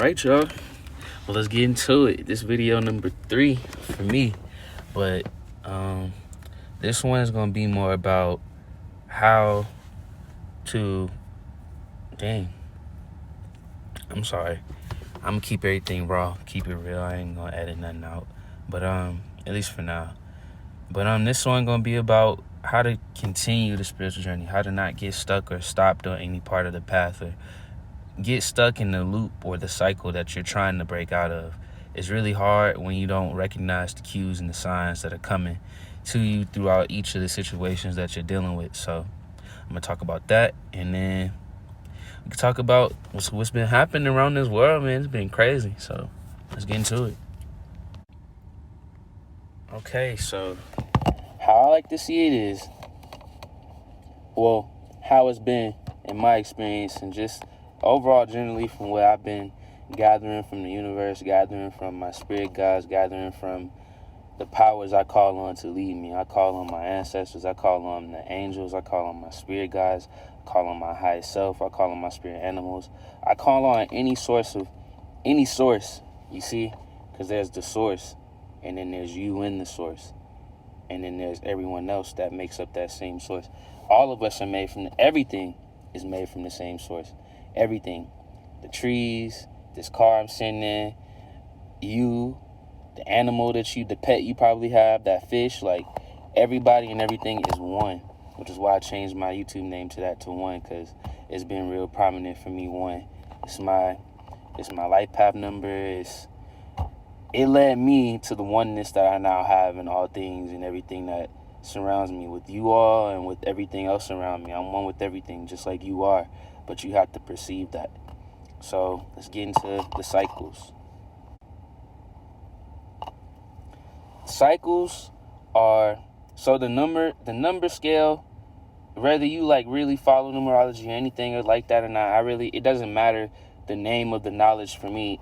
right, y'all. Well, let's get into it. This video number 3 for me, but this one is gonna be more about how to. Dang, I'm sorry. I'm gonna keep everything raw, keep it real. I ain't gonna edit nothing out, but at least for now. But this one gonna be about how to continue the spiritual journey, how to not get stuck or stopped on any part of the path, or get stuck in the loop or the cycle that you're trying to break out of. It's really hard when you don't recognize the cues and the signs that are coming to you throughout each of the situations that you're dealing with. So I'm gonna talk about that, and then we can talk about what's been happening around this world, man. It's been crazy. So let's get into it. Okay, so how I like to see it is, well, how it's been in my experience, and just overall generally from what I've been gathering from the universe, gathering from my spirit guides, gathering from the powers I call on to lead me. I call on my ancestors, I call on the angels, I call on my spirit guides, I call on my highest self, I call on my spirit animals. I call on any source, you see, because there's the source, and then there's you in the source, and then there's everyone else that makes up that same source. All of us are made from, everything is made from the same source. Everything. The trees, this car I'm sitting in, you, the animal the pet you probably have, that fish, like everybody and everything is one, which is why I changed my YouTube name to that, to one, because it's been real prominent for me. One, it's my life path number. It led me to the oneness that I now have in all things and everything that surrounds me, with you all and with everything else around me. I'm one with everything, just like you are, but you have to perceive that. So let's get into the cycles. Cycles are, so the number scale, whether you like really follow numerology or anything like that or not, it doesn't matter the name of the knowledge for me.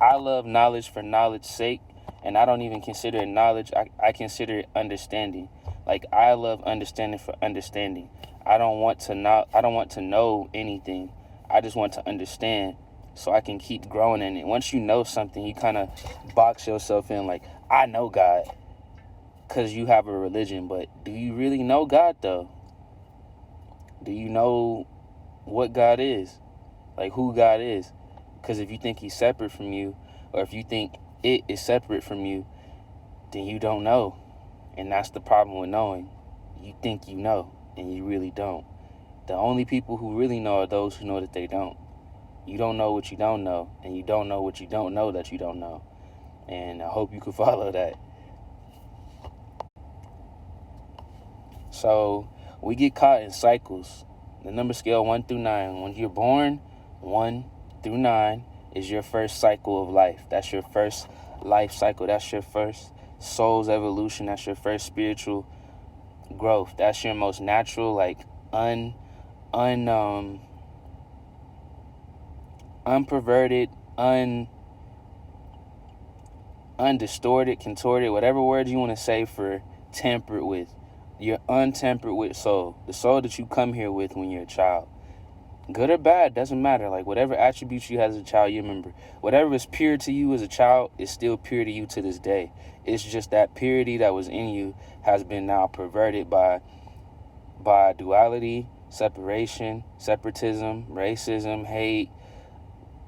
I love knowledge for knowledge's sake, and I don't even consider it knowledge. I consider it understanding. Like, I love understanding for understanding. I don't want to know anything. I just want to understand so I can keep growing in it. Once you know something, you kind of box yourself in, like, I know God, because you have a religion. But do you really know God, though? Do you know what God is? Like, who God is? Because if you think he's separate from you, or if you think it is separate from you, then you don't know. And that's the problem with knowing. You think you know, and you really don't. The only people who really know are those who know that they don't. You don't know what you don't know, and you don't know what you don't know that you don't know. And I hope you can follow that. So we get caught in cycles. The number scale 1 through 9. When you're born, 1 through 9 is your first cycle of life. That's your first life cycle. That's your first soul's evolution. That's your first spiritual growth. That's your most natural, like unperverted, undistorted, contorted, whatever words you want to say for tempered with. Your untempered with soul. The soul that you come here with when you're a child. Good or bad, doesn't matter. Like, whatever attributes you had as a child, you remember. Whatever is pure to you as a child is still pure to you to this day. It's just that purity that was in you has been now perverted by duality, separation, separatism, racism, hate,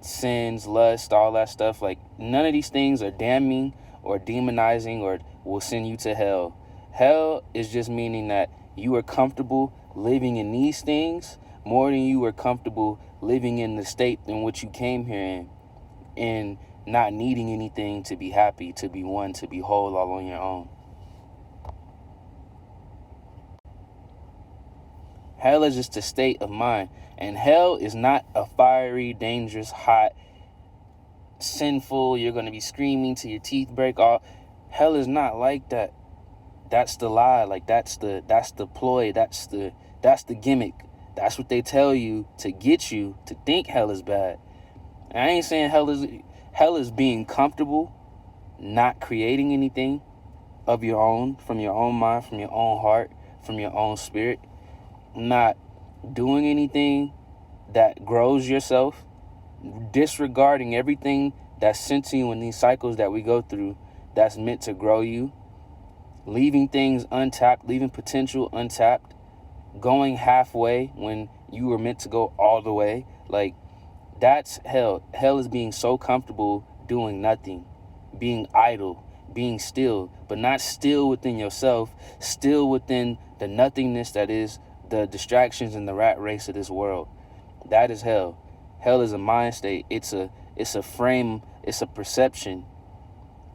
sins, lust, all that stuff. Like, none of these things are damning or demonizing or will send you to hell. Hell is just meaning that you are comfortable living in these things more than you were comfortable living in the state in which you came here in, and not needing anything to be happy, to be one, to be whole all on your own. Hell is just a state of mind, and hell is not a fiery, dangerous, hot, sinful, you're going to be screaming till your teeth break off. Hell is not like that. That's the lie. Like, that's the ploy. That's the gimmick. That's what they tell you to get you to think hell is bad. And I ain't saying hell is being comfortable, not creating anything of your own, from your own mind, from your own heart, from your own spirit, not doing anything that grows yourself, disregarding everything that's sent to you in these cycles that we go through that's meant to grow you, leaving things untapped, leaving potential untapped, going halfway when you were meant to go all the way. Like, that's hell. Hell is being so comfortable doing nothing, being idle, being still, but not still within yourself, still within the nothingness that is the distractions and the rat race of this world. That is hell. Hell is a mind state. It's a frame, it's a perception.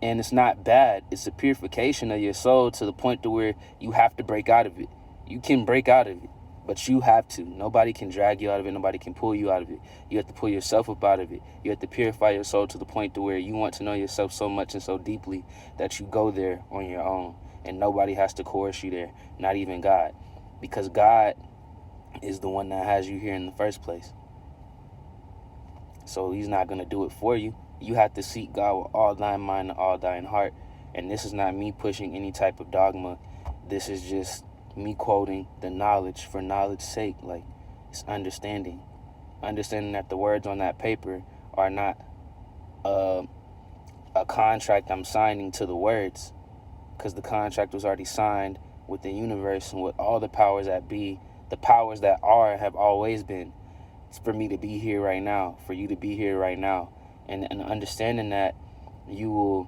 And it's not bad. It's a purification of your soul to the point to where you have to break out of it. You can break out of it, but you have to. Nobody can drag you out of it. Nobody can pull you out of it. You have to pull yourself up out of it. You have to purify your soul to the point to where you want to know yourself so much and so deeply that you go there on your own. And nobody has to coerce you there, not even God. Because God is the one that has you here in the first place. So he's not going to do it for you. You have to seek God with all thine mind and all thine heart. And this is not me pushing any type of dogma. This is just me quoting the knowledge for knowledge's sake. Like, it's understanding. Understanding that the words on that paper are not a contract I'm signing to the words. Because the contract was already signed with the universe and with all the powers that be. The powers that are have always been. It's for me to be here right now, for you to be here right now. And understanding that, you will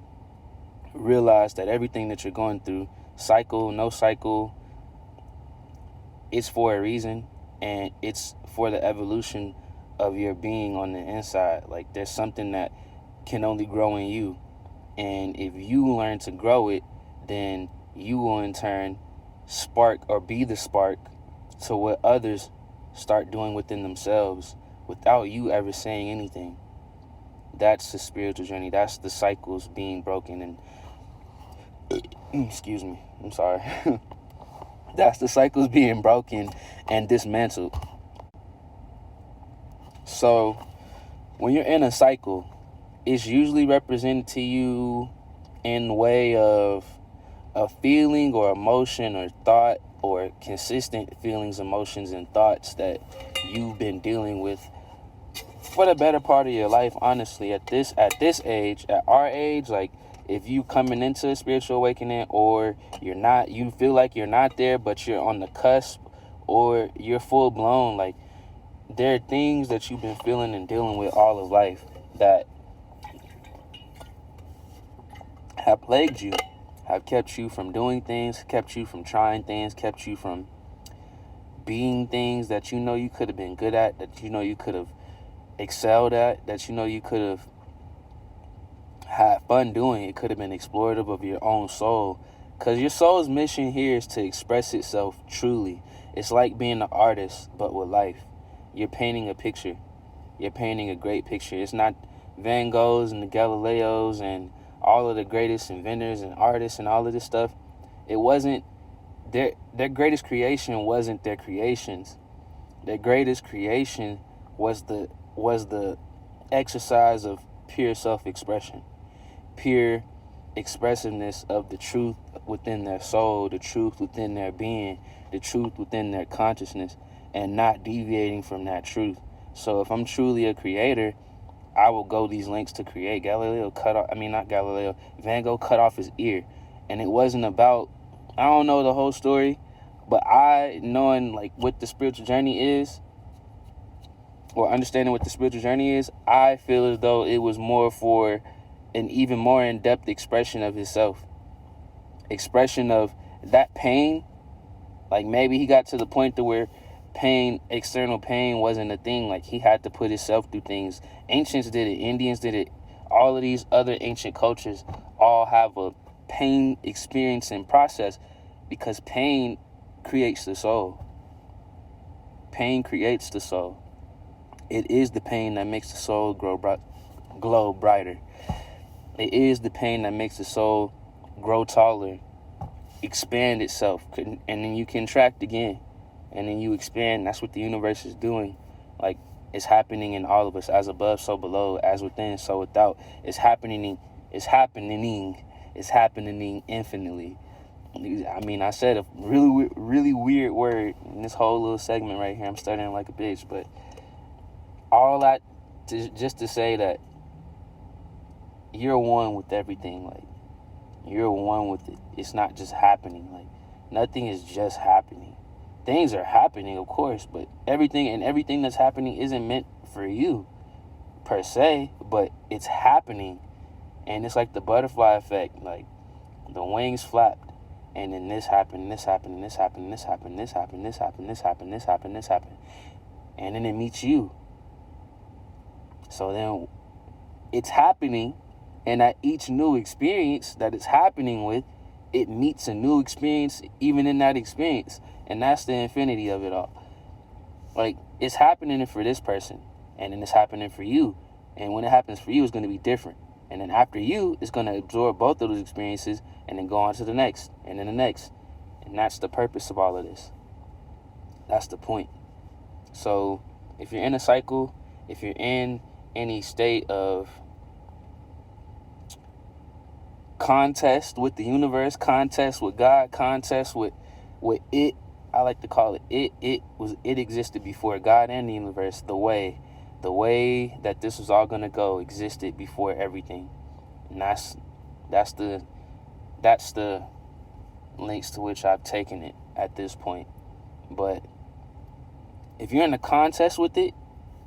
realize that everything that you're going through, cycle, no cycle, it's for a reason, and it's for the evolution of your being on the inside. Like, there's something that can only grow in you. And if you learn to grow it, then you will in turn spark or be the spark to what others start doing within themselves without you ever saying anything. That's the spiritual journey. That's the cycles being broken. And excuse me, I'm sorry. That's the cycles being broken and dismantled. So when you're in a cycle, it's usually represented to you in the way of a feeling or emotion or thought, or consistent feelings, emotions, and thoughts that you've been dealing with for the better part of your life. Honestly, at this age, at our age, like, if you coming into a spiritual awakening, or you're not, you feel like you're not there, but you're on the cusp, or you're full blown, like, there are things that you've been feeling and dealing with all of life that have plagued you, have kept you from doing things, kept you from trying things, kept you from being things that you know you could have been good at, that you know you could have excelled at, that you know you could have had fun doing. It could have been explorative of your own soul, because your soul's mission here is to express itself truly. It's like being an artist, but with life. You're painting a picture. You're painting a great picture. It's not Van Goghs and the Galileos and all of the greatest inventors and artists and all of this stuff. It wasn't their greatest creation wasn't their creations. Their greatest creation was the exercise of pure self-expression, pure expressiveness of the truth within their soul, the truth within their being, the truth within their consciousness, and not deviating from that truth. So if I'm truly a creator, I will go these lengths to create. Van Gogh cut off his ear. And it wasn't about, I don't know the whole story, but knowing like what the spiritual journey is, or understanding what the spiritual journey is, I feel as though it was more for an even more in-depth expression of himself. Expression of that pain. Like, maybe he got to the point to where pain, external pain, wasn't a thing. Like, he had to put himself through things. Ancients did it. Indians did it. All of these other ancient cultures all have a pain experience and process, because pain creates the soul. Pain creates the soul. It is the pain that makes the soul glow brighter. It is the pain that makes the soul grow taller, expand itself, and then you contract again, and then you expand. That's what the universe is doing. Like, it's happening in all of us, as above, so below, as within, so without. It's happening infinitely. I mean, I said a really weird word in this whole little segment right here. I'm stuttering like a bitch, but all that just to say that you're one with everything. Like, you're one with it. It's not just happening. Like, nothing is just happening. Things are happening, of course, but everything that's happening isn't meant for you per se, but it's happening. And it's like the butterfly effect. Like, the wings flapped, and then this happened, this happened, and this happened, and this happened, this happened, this happened, this happened, this happened, this happened. And then it meets you. So then it's happening, and at each new experience that it's happening with, it meets a new experience even in that experience. And that's the infinity of it all. Like, it's happening for this person, and then it's happening for you. And when it happens for you, it's going to be different. And then after you, it's going to absorb both of those experiences and then go on to the next, and then the next. And that's the purpose of all of this. That's the point. So if you're in a cycle, if you're in any state of contest with the universe, contest with God, contest with it, I like to call it it existed before God and the universe. The way that this was all going to go existed before everything. And that's the lengths to which I've taken it at this point. But if you're in a contest with it,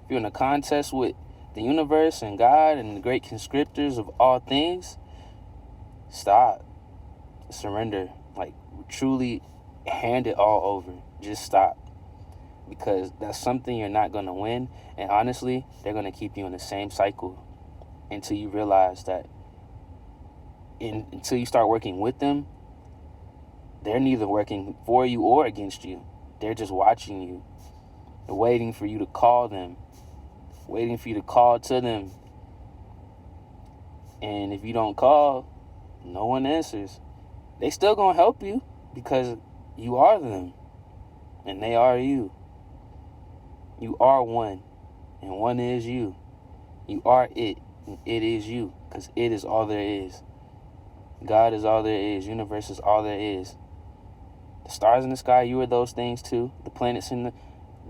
if you're in a contest with the universe and God and the great conscriptors of all things, stop. Surrender. Like, truly hand it all over. Just stop. Because that's something you're not going to win. And honestly, they're going to keep you in the same cycle until you realize that until you start working with them, they're neither working for you or against you. They're just watching you. They're waiting for you to call them. Waiting for you to call to them. And if you don't call, no one answers. They still going to help you because you are them. And they are you. You are one. And one is you. You are it. And it is you. Because it is all there is. God is all there is. Universe is all there is. The stars in the sky, you are those things too. The planets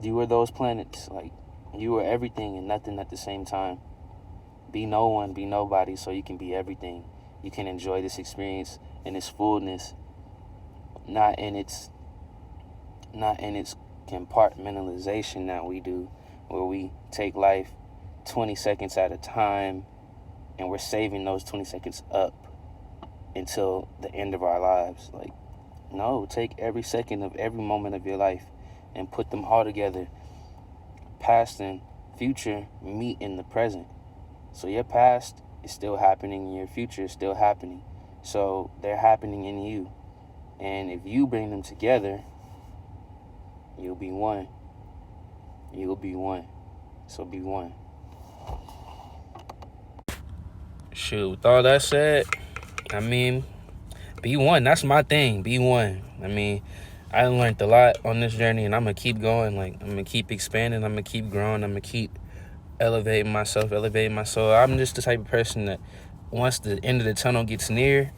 you are those planets. Like, you are everything and nothing at the same time. Be no one, be nobody, so you can be everything. You can enjoy this experience in its fullness, not in its compartmentalization that we do, where we take life 20 seconds at a time and we're saving those 20 seconds up until the end of our lives. Like, no, take every second of every moment of your life and put them all together. Past and future meet in the present. So your past is still happening and your future is still happening. So they're happening in you. And if you bring them together, you'll be one. You'll be one. So be one. Shoot, with all that said, I mean, be one. That's my thing. Be one. I mean, I learned a lot on this journey, and I'm going to keep going. Like, I'm going to keep expanding. I'm going to keep growing. I'm going to keep elevating myself. I'm just the type of person that once the end of the tunnel gets near,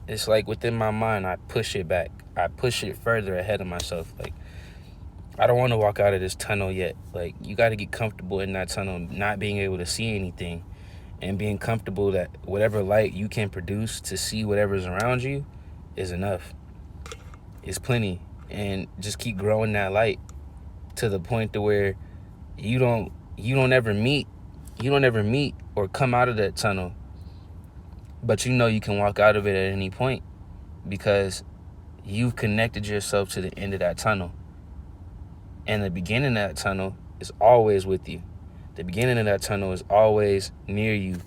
it's like within my mind, I push it back. I push it further ahead of myself. Like, I don't want to walk out of this tunnel yet. Like, you got to get comfortable in that tunnel, not being able to see anything, and being comfortable that whatever light you can produce to see whatever's around you is enough. It's plenty. And just keep growing that light to the point to where you don't ever meet or come out of that tunnel, but you know you can walk out of it at any point because you've connected yourself to the end of that tunnel. And the beginning of that tunnel is always with you. The beginning of that tunnel is always near you,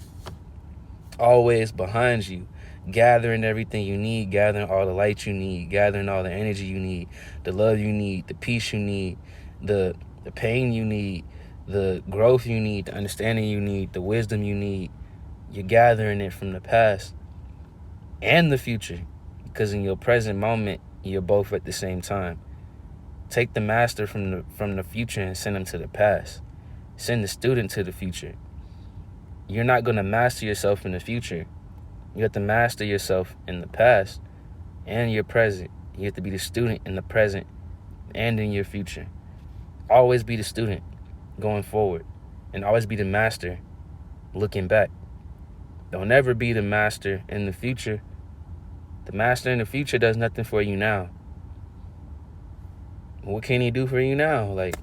always behind you, gathering everything you need, gathering all the light you need, gathering all the energy you need, the love you need, the peace you need, the pain you need, the growth you need, the understanding you need, the wisdom you need. You're gathering it from the past and the future, because in your present moment, you're both at the same time. Take the master from the future and send him to the past. Send the student to the future. You're not going to master yourself in the future. You have to master yourself in the past and your present. You have to be the student in the present and in your future. Always be the student going forward. and always be the master looking back. Don't ever be the master in the future. The master in the future does nothing for you now. What can he do for you now? Like,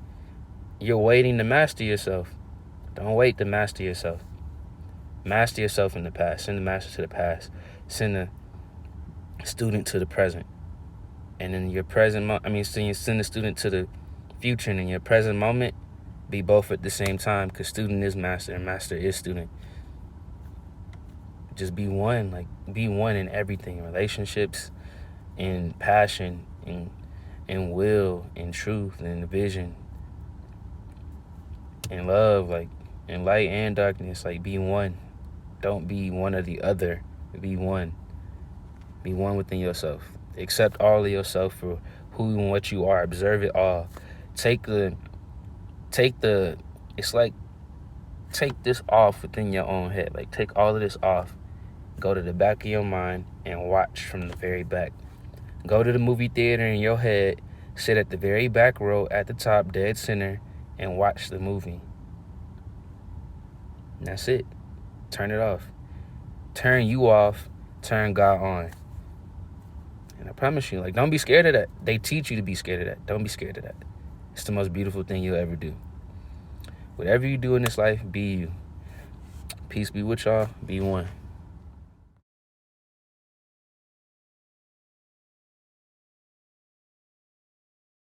you're waiting to master yourself. Don't wait to master yourself. Master yourself in the past. Send the master to the past. Send the student to the present. And in your present send the student to the future. And in your present moment, be both at the same time, because student is master and master is student. Just be one. Like, be one in everything. Relationships, in passion, in will, in truth, in vision, in love, like in light and darkness. Like, be one. Don't be one or the other. Be one. Be one within yourself. Accept all of yourself for who and what you are. Observe it all. Take this off within your own head. Like, take all of this off. Go to the back of your mind and watch from the very back. Go to the movie theater in your head. Sit at the very back row at the top, dead center, and watch the movie. And that's it. Turn it off. Turn you off. Turn God on. And I promise you, like, don't be scared of that. They teach you to be scared of that. Don't be scared of that. It's the most beautiful thing you'll ever do. Whatever you do in this life, be you. Peace be with y'all. Be one.